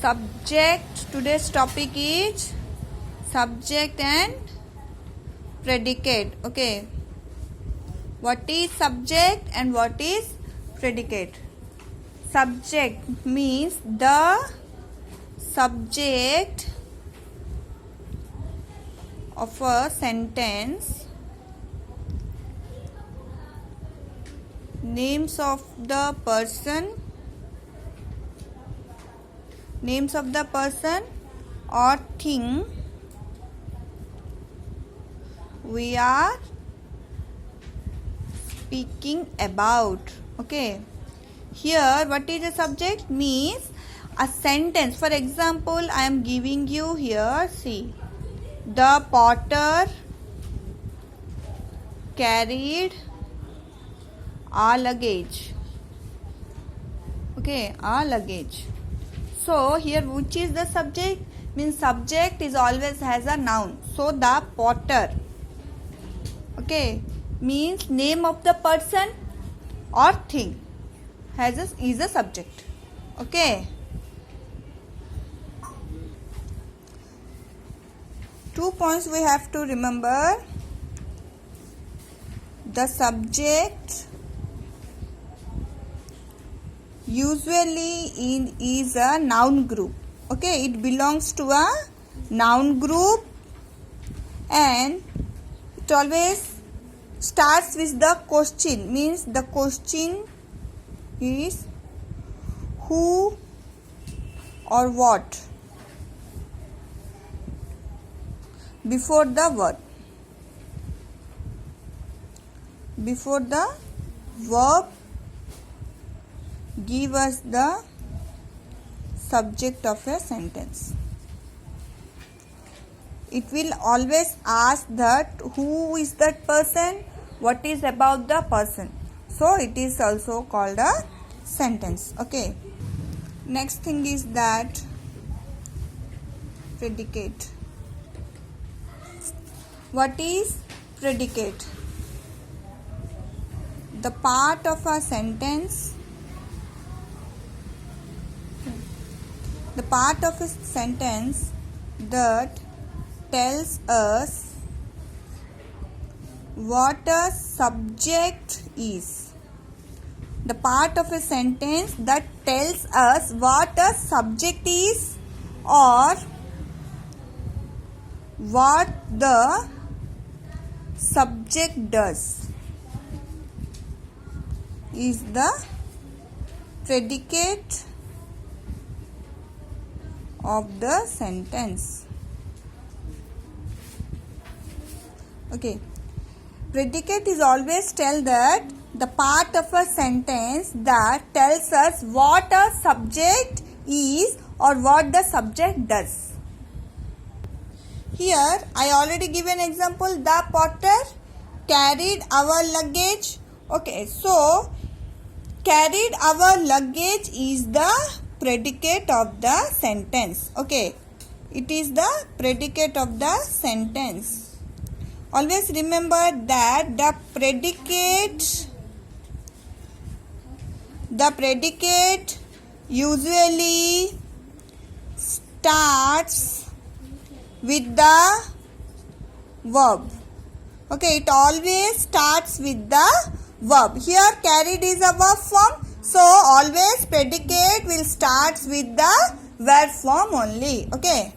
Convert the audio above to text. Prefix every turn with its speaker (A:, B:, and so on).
A: Subject. Today's topic is subject and predicate. Okay. What is subject and what is predicate? Subject means the subject of a sentence, names of the person or thing we are speaking about. Okay, here what is a subject means a sentence. For example, I am giving you here, see, the potter carried our luggage. Okay, our luggage. So here which is the subject? Means subject is always has a noun. So the potter, okay, means name of the person or thing is a subject. Okay. 2 points we have to remember. The subject usually is a noun group. Okay, it belongs to a noun group and it always starts with the question. Means the question is who or what before the word. Before the verb give us the subject of a sentence. It will always ask that who is that person, what is about the person. So it is also called a sentence. Okay. Next thing is that predicate. What is predicate? The part of a sentence, that tells us what a subject is. The part of a sentence that tells us what a subject is or what the subject does is the predicate of the sentence. Okay, predicate is always tell that the part of a sentence that tells us what a subject is or what the subject does. Here I already give an example. The potter carried our luggage. Okay, so carried our luggage is the predicate of the sentence. Okay, it is the predicate of the sentence. Always remember that the predicate usually starts with the verb. Okay, it always starts with the verb. Here carried is a verb form, so always predicate will start with the verb form only. Okay.